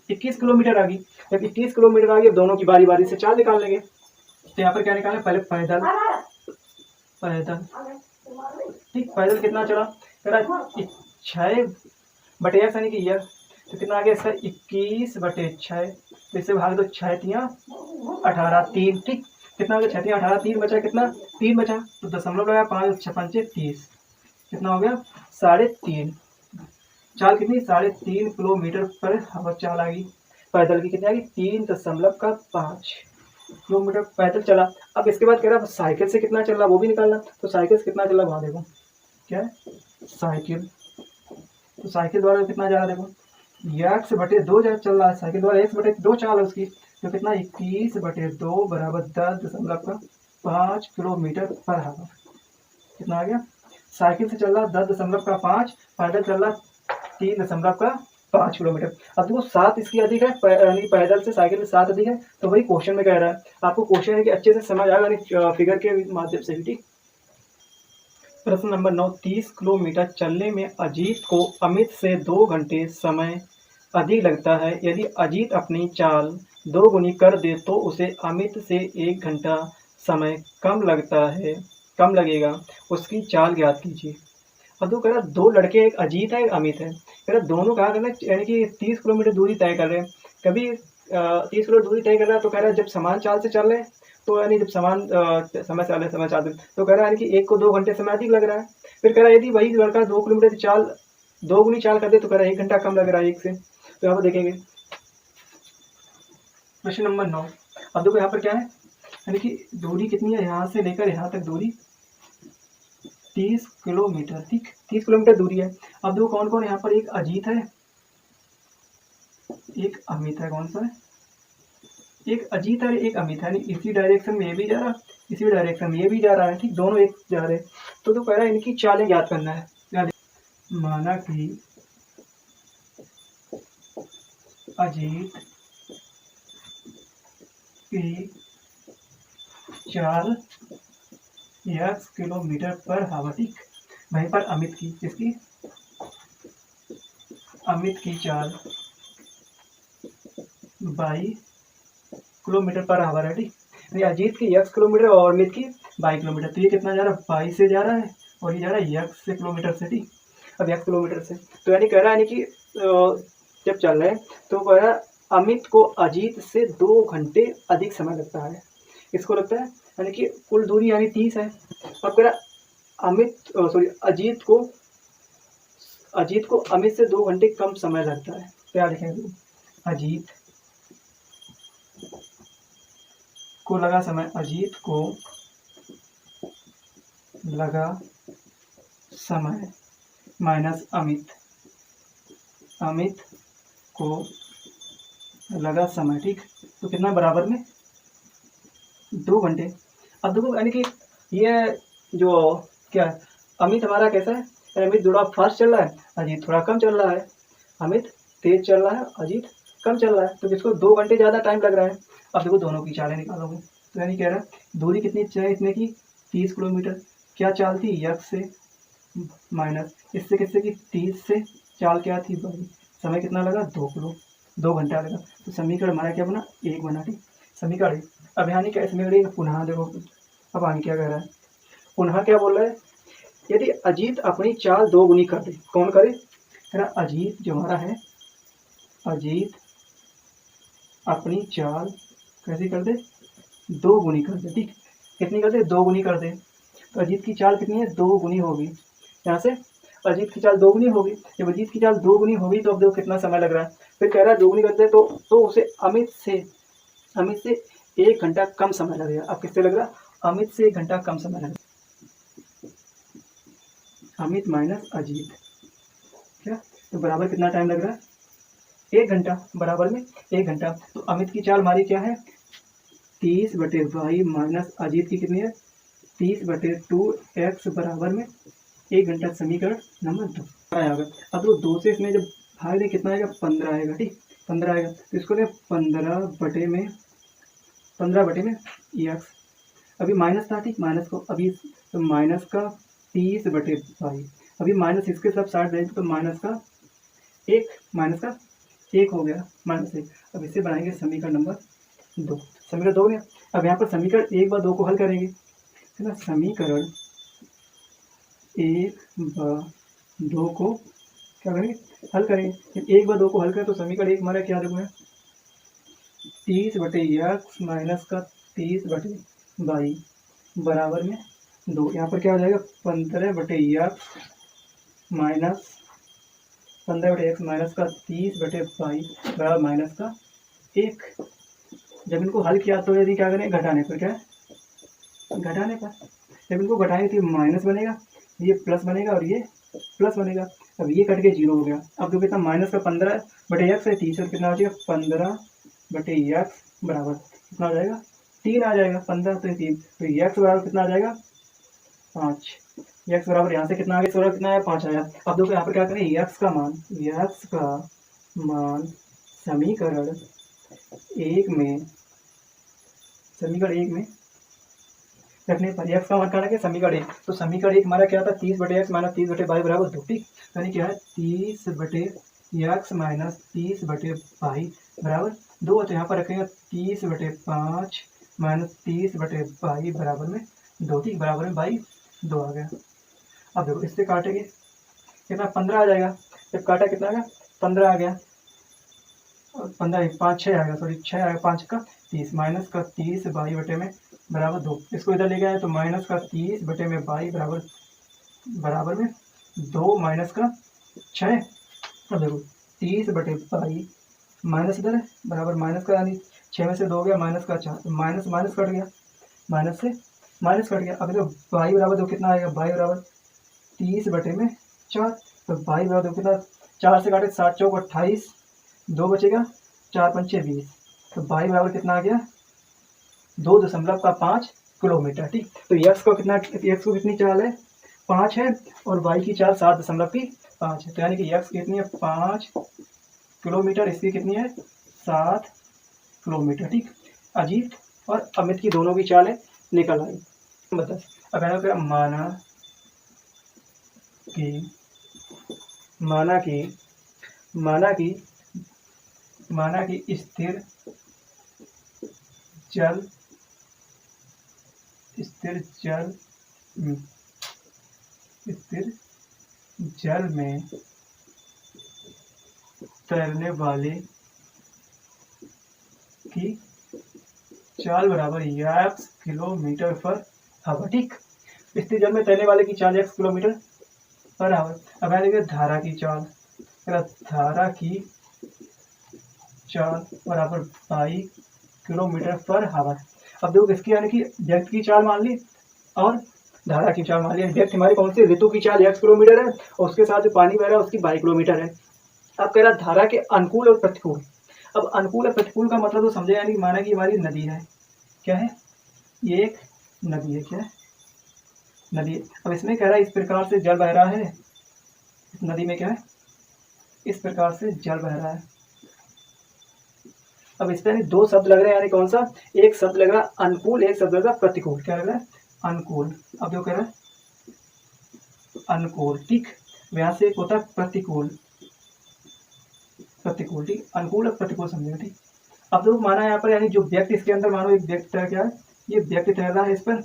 21 किलोमीटर आ गई। जब 21 किलोमीटर आ गई, दोनों की बारी बारी से चाल निकाल लेंगे। तो यहाँ पर क्या निकालें, पहले पैदल, पैदल ठीक, पैदल कितना चला कह रहा 6 बटे एक्स यानी कि यह, तो कितना आ गया इसका 21 बटे 6, तो इससे भाग दो 6 तियाँ 18 3, ठीक, कितना हो गया 6 तियाँ 18, 3 बचा कितना 3 बचा, तो दशमलव लगाया 5 6 5 30, कितना हो गया 3.5, चाल कितनी 3.5 किलोमीटर पर हावर चाल आ गई। पैदल की कितनी आ गई 3.5 किलोमीटर पैदल चला। अब इसके बाद कह रहा साइकिल से कितना चल रहा वो भी निकालना, तो साइकिल से कितना चल रहा वहां देखो क्या है साइकिल, तो साइकिल द्वारा कितना जा रहा है देखो एक्स बटे 2 चल रहा है, साइकिल द्वारा एक्स बटे 2 चाल है उसकी, तो कितना 21 बटे 2 बराबर 10.5 किलोमीटर पर हावर, कितना आ गया, साइकिल से चल रहा 10.5, पैदल चल रहा 3.5 किलोमीटर। अब देखो 7 इसकी अधिक है, यानी पैदल से साइकिल से 7 अधिक है, तो वही क्वेश्चन में कह रहा है। आपको क्वेश्चन है कि अच्छे से समझ आएगा यानी फिगर के माध्यम से भी। ठीक, प्रश्न नंबर 9, 30 किलोमीटर चलने में अजीत को अमित से 2 घंटे समय अधिक लगता है। यदि अजीत अपनी चाल 2 गुनी कर दे तो उसे अमित से 1 घंटा समय कम लगेगा, उसकी चाल ज्ञात कीजिए। अब तो कह रहा 2 लड़के, एक अजीत है एक अमित है, कह रहा दोनों कहा करना यानी कि 30 किलोमीटर दूरी तय कर रहे हैं। कभी 30 किलोमीटर दूरी तय कर रहा है तो कह रहा है जब समान चाल से चल रहे हैं, तो यानी जब समान समय चाल तो कह रहा है कि एक को 2 घंटे समय अधिक लग रहा है। फिर कह रहा है यदि वही लड़का 2 किलोमीटर की चाल 2 गुनी चाल कर दे तो कह रहा है 1 घंटा कम लग रहा है एक से। तो यहाँ पर देखेंगे प्रश्न नंबर 9। अब देखो यहाँ पर क्या है यानी कि दूरी कितनी है, यहाँ से लेकर यहाँ तक दूरी 30 किलोमीटर। ठीक, 30 किलोमीटर दूरी है। अब देखो कौन कौन यहाँ पर, एक अजीत है एक अमित है, कौन सा है एक अजीत है एक अमित है, इसी डायरेक्शन में ये भी जा रहा इसी डायरेक्शन में ये भी जा रहा है। ठीक, दोनों एक जा रहे हैं। तो कह रहा है इनकी चालें ज्ञात करना है। माना कि अजीत की चाल x किलोमीटर पर हावर, ठीक, वहीं पर अमित की इसकी अमित की चाल 22 किलोमीटर पर हावर है। ठीक, अजीत की x किलोमीटर और अमित की 22 किलोमीटर, तो ये कितना जा रहा है 22 से जा रहा है और ये जा रहा है x से किलोमीटर से। ठीक, अब x किलोमीटर से तो यानी कह रहा है कि जब चल रहे हैं तो कह रहा है अमित को अजीत से 2 घंटे अधिक समय लगता है, इसको लगता है यानी कि कुल दूरी यानी 30 है। अब कह रहा अजीत को अमित से 2 घंटे कम समय लगता है। क्या लिखेंगे, अजीत को लगा समय, अजीत को लगा समय माइनस अमित, अमित को लगा समय, ठीक। तो कितना बराबर में 2 घंटे। अब देखो यानी कि ये जो क्या है, अमित हमारा कैसा है, अमित थोड़ा फास्ट चल रहा है, अजीत थोड़ा कम चल रहा है। अमित तेज चल रहा है, अजीत कम चल रहा है, तो किसको 2 घंटे ज़्यादा टाइम लग रहा है। अब देखो दोनों की चालें निकालोगे तो यानी कह रहा है दूरी कितनी है इसमें की 30 किलोमीटर। क्या चाल थी, यक्स से माइनस इससे किससे की 30 से, चाल क्या थी बाई, समय कितना लगा 2 घंटा लगा। तो समीकरण हमारा क्या बना 1 बना, ठीक। समीकरण अब यहाँ नहीं क्या समीकरण पुनः देखो, अब आगे क्या कह रहा है, पुनः क्या बोल रहा है, यदि अजीत अपनी चाल 2 गुनी कर दे, कौन करे, कह रहा अजीत जो हमारा है, अजीत अपनी चाल कैसी कर दे 2 गुनी कर दे, ठीक। कितनी कर दे 2 गुनी कर दे। तो अजीत की चाल कितनी है 2 गुनी होगी, यहाँ से अजीत की चाल 2 गुनी होगी। जब अजीत की चाल 2 गुनी होगी तो अब देखो कितना समय लग रहा है, फिर कह रहा है 2 गुनी करते तो उसे अमित से 1 घंटा कम समय लगेगा। अब किससे लग रहा है, अमित से 1 घंटा कम समय लगेगा, अमित माइनस अजीत, क्या। तो बराबर कितना टाइम लग रहा है 1 घंटा, बराबर में 1 घंटा। तो अमित की चाल हमारी क्या है 30/22 माइनस अजीत की कितनी है 30/2x बराबर में 1 घंटा। समीकरण नंबर 2 आएगा। अब वो 2 से इसमें जब भाग दे कितना आएगा 15 आएगा, ठीक। 15 आएगा तो इसको ले 15/में एक्स, अभी माइनस था, ठीक। माइनस को अभी तो माइनस का 30/22, अभी माइनस इसके सब साइड देंगे तो माइनस का 1 हो गया, -1। अब इसे बनाएंगे समीकरण नंबर 2, समीकरण 2 ने। अब यहाँ पर समीकरण 1 व 2 को हल करेंगे, है ना। समीकरण 1 व 2 को क्या करेंगे, हल करेंगे। जब 1 व 2 को हल करें तो समीकरण 1 हमारा क्या देखो है 30/x माइनस का 30/22 बराबर में 2। यहाँ पर क्या हो जाएगा 15/x माइनस 15/x माइनस का 30/22 बराबर माइनस का 1। जब इनको हल किया तो यदि क्या करें घटाने पर, क्या घटाने पर, जब इनको घटाएंगे तो माइनस बनेगा, ये प्लस बनेगा और ये प्लस बनेगा। अब ये कट के 0 हो गया। अब जो कितना माइनस का 15/x है 30 और कितना हो जाएगा 15/x बराबर कितना हो जाएगा 3 आ जाएगा, 15 तो 3, तो x बराबर कितना आ जाएगा 5। x बराबर यहाँ से कितना आ गया, बराबर कितना है 5 आया। अब देखो यहाँ पर क्या करें x का मान समीकरण 1 में रखने पर x का मान क्या है समीकरण 1, तो समीकरण 1 हमारा क्या था 30/x माइनस 30/22 बराबर 2, ठीक। यानी क्या है 30/x माइनस 30/22 बराबर 2। तो यहाँ पर रखेंगे 30/5 माइनस 30/22 बराबर में 2, ठीक। बराबर में 2 आ गया। अब देखो इससे काटेंगे कितना 15 आ जाएगा, जब काटा कितना आ गया 15 आ गया, और 15 5 6 आएगा, सॉरी 6 आएगा, 5 का 30 माइनस का 30/22 में बराबर 2। इसको इधर ले गया तो माइनस का 30/22 बराबर में 2 माइनस का 6। अब देखो 30/22 माइनस इधर है बराबर माइनस का, यानी 6 में से 2 गया माइनस का 4, तो माइनस माइनस कट गया, माइनस से माइनस कट गया। अब देखो 22 बराबर 2 कितना आएगा 22 बराबर 30/4, तो 22 बराबर 2 कितना 4 से काटे 7 चौक 28, 2 बचेगा 4 पंचे 20, तो 22 बराबर कितना आ गया 2.5 किलोमीटर, ठीक। तो x को कितनी चाल है 5 है और y की चाल 7.5 है, तो यानी कि x कितनी है 5 किलोमीटर, इसकी कितनी है 7 किलोमीटर, ठीक। अजीत और अमित की दोनों की चालें निकल आई। बता अब है ना माना कि स्थिर जल में तैरने वाले की चाल बराबर x किलोमीटर पर आवर, ठीक। स्थिर जल में तैरने वाले की चाल x किलोमीटर पर आवर। अब है देखिए धारा की चाल बराबर 22 किलोमीटर पर आवर। अब देखो इसकी यानी कि व्यक्ति की चाल मान ली और धारा की चाल मान लिया, व्यक्त हमारी कौन सी, ऋतु की चाल x किलोमीटर है और उसके साथ जो पानी बह रहा है उसकी 22 किलोमीटर है। अब कह रहा धारा के अनुकूल और प्रतिकूल। अब अनुकूल और प्रतिकूल का मतलब तो समझे, यानी कि माना कि हमारी नदी है, क्या है, ये एक नदी है, क्या है, नदी है। अब इसमें कह रहा है इस प्रकार से जल बह रहा है, इस नदी में क्या है, इस प्रकार से जल बह रहा है। अब इस पर दो शब्द लग रहे हैं, यानी कौन सा, एक शब्द लग रहा है अनुकूल, एक शब्द लग रहा है प्रतिकूल। क्या लग रहा है, अनुकूल। अब जो कह रहा है अनुकूल, ठीक, यहाँ से एक होता है प्रतिकूल, प्रतिकूल, ठीक, अनुकूल और प्रतिकूल समझेगा, ठीक। अब तो माना यहाँ पर, यानी जो व्यक्ति इसके अंदर, मानो एक व्यक्ति क्या है, ये व्यक्ति तैर रहा है इस पर,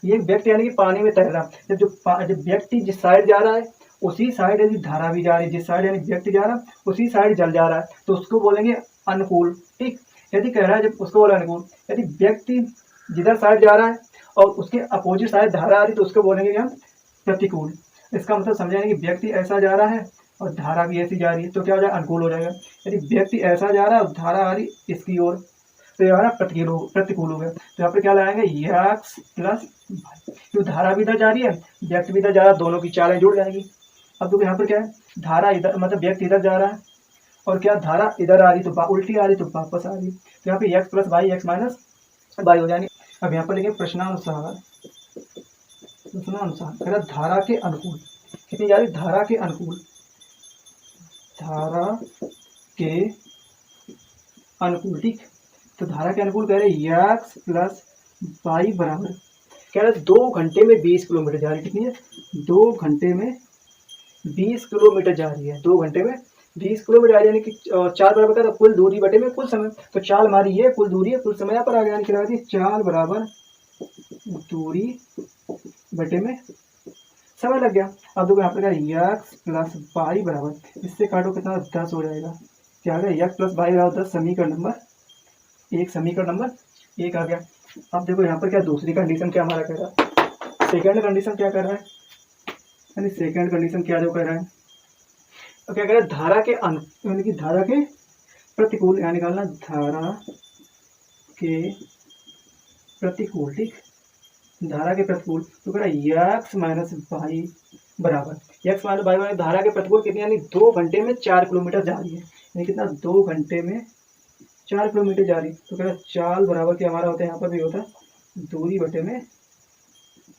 ये व्यक्ति यानी कि पानी में तैर रहा है। जब व्यक्ति जिस साइड जा रहा है उसी साइड यदि धारा भी जा रही है, जिस साइड यानी व्यक्ति जा रहा है उसी साइड जल जा रहा है, तो उसको बोलेंगे अनुकूल, ठीक। यदि कह रहा है, जब उसको बोला अनुकूल, यदि व्यक्ति जिधर साइड जा रहा है और उसके अपोजिट साइड धारा आ रही तो उसको बोलेंगे हम प्रतिकूल। इसका मतलब समझाएंगे कि व्यक्ति ऐसा जा रहा है और धारा भी ऐसी जा रही है, तो क्या हो जाएगा, अनुकूल हो जाएगा। यदि व्यक्ति ऐसा जा रहा है और धारा आ रही इसकी ओर, तो ये हमारा प्रतिकूल हो गया। तो यहाँ पे क्या लगाएंगे, यक्स प्लस, क्यों धारा भी इधर जा रही है, व्यक्ति भी इधर जा रहा है, दोनों की चालें जुड़ जाएगी। अब देखो यहाँ पर क्या है, धारा इधर, मतलब व्यक्ति इधर जा रहा है और क्या, धारा इधर आ रही तो उल्टी आ रही तो वापस आ रही, तो यहाँ पे x plus y, x minus y हो जाएंगे। अब यहाँ पर लिखेंगे प्रश्नानुसार, प्रश्नानुसार धारा के अनुकूल कितनी जा रही, धारा के अनुकूल, धारा के अनुकूल, ठीक। तो धारा के अनुकूल कह रहे एक्स प्लस वाई बराबर, कह रहे 2 घंटे में 20 किलोमीटर जा रही है, कितनी है, 2 घंटे में 20 किलोमीटर जा रही है, 2 घंटे में 20 किलोमीटर आ रही है, यानी कि 4 बराबर का कुल दूरी बटे में कुल समय, तो चाल हमारी ये कुल दूरी है, कुल समय यहाँ पर आ गया, यानी चाल बराबर दूरी बटे में समय लग गया। अब देखो यहाँ पर एक्स प्लस वाई बराबर, इससे काटो कितना, 10 हो जाएगा, क्या आ गया, एक्स प्लस वाई बराबर 10, समीकरण नंबर 1, समीकरण नंबर 1 आ गया। अब देखो यहाँ पर क्या दूसरी कंडीशन क्या हमारा कह रहा है, सेकंड कंडीशन क्या कर रहा है, यानी सेकंड कंडीशन क्या जो कह रहा है, तो क्या कह रहा है, धारा के यानी कि धारा के प्रतिकूल, यानी निकालना धारा के प्रतिकूल, ठीक, धारा के प्रतिकूल। तो कह रहा है एक्स माइनस वाई बराबर, एक्स माइनस वाई बराबर धारा के प्रतिकूल कितनी, यानी 2 घंटे में 4 किलोमीटर जा रही है, यानी कितना, 2 घंटे में 4 किलोमीटर जा रही। तो कह रहा चाल बराबर क्या हमारा होता है, यहाँ पर भी होता है दूरी बटे में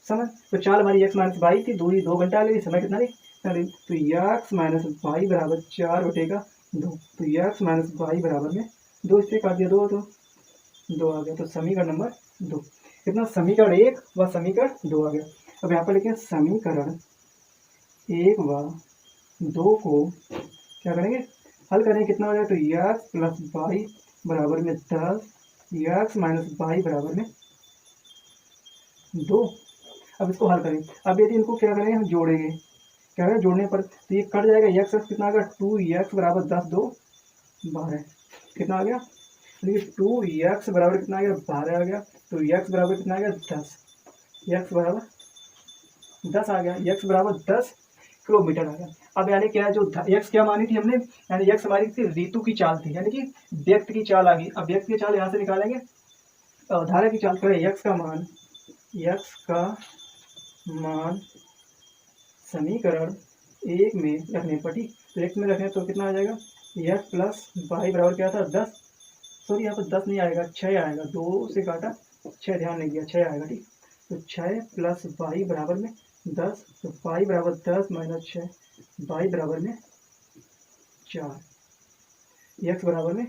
समय। तो चाल हमारी एक्स माइनस वाई थी, दूरी 2 घंटा लगी, समय कितना रही, तो एक्स माइनस वाई बराबर 4 बटे का 2, तो एक्स माइनस वाई बराबर में 2, इससे काट दिया 2, तो 2 आ गया, तो समीकरण नंबर 2, कितना, समीकरण 1 व समीकरण 2 आ गया। अब यहाँ पर लिखें समीकरण 1 व 2 को क्या करेंगे, हल करेंगे, कितना हो जाएगा, तो एक्स प्लस वाई बराबर में 10, एक्स माइनस वाई बराबर में 2। अब इसको हल करें, अब यदि इनको क्या करेंगे, हम जोड़ेंगे, क्या करें, जोड़ने पर तो ये कट जाएगा, एक्स कितना आ गया, 2x बराबर 10, 2 12, कितना आ गया, देखिए 2x बराबर कितना आ गया, 12 आ गया, तो x बराबर कितना आ गया, 10, x बराबर 10 आ गया, x बराबर 10 किलोमीटर आ गया। अब यानी क्या है, जो x क्या मानी थी हमने, यानी x हमारी थी ऋतु की चाल थी, यानी कि व्यक्ति की चाल आ गई। अब व्यक्ति की चाल यहाँ से निकालेंगे, धारा की चाल करें, x का मान समीकरण 1 में रखने पर, ठीक, तो 1 में रखें तो कितना आ जाएगा, एक्स प्लस वाई बराबर क्या था, 10, सॉरी यहाँ पर 10 नहीं आएगा, 6 आएगा, 2 से काटा 6, ध्यान नहीं दिया, 6 आएगा, ठीक। तो 6 प्लस वाई बराबर में 10, तो वाई बराबर 10 माइनस 6, वाई बराबर में 4, एक्स बराबर में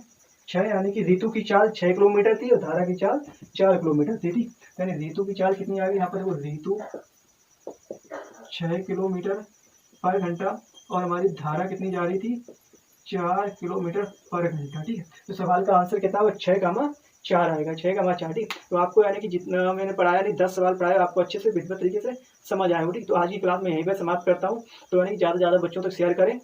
6, यानी कि ऋतु की चाल 6 किलोमीटर थी और धारा की चाल 4 किलोमीटर थी, ठीक। यानी ऋतु की चाल कितनी आ गई, यहाँ पर देखो ऋतु 6 किलोमीटर पर घंटा और हमारी धारा कितनी जा रही थी, 4 किलोमीटर पर घंटा, ठीक है। तो सवाल का आंसर कितना होगा, 6,4 आएगा, 6,4, ठीक। तो आपको यानी कि जितना मैंने पढ़ाया, नहीं 10 सवाल पढ़ाया, आपको अच्छे से विधिवत तरीके से समझ आएगा, ठीक। तो आज की क्लास में यहीं पर समाप्त करता हूँ। तो यानी ज़्यादा से ज़्यादा बच्चों तक शेयर करें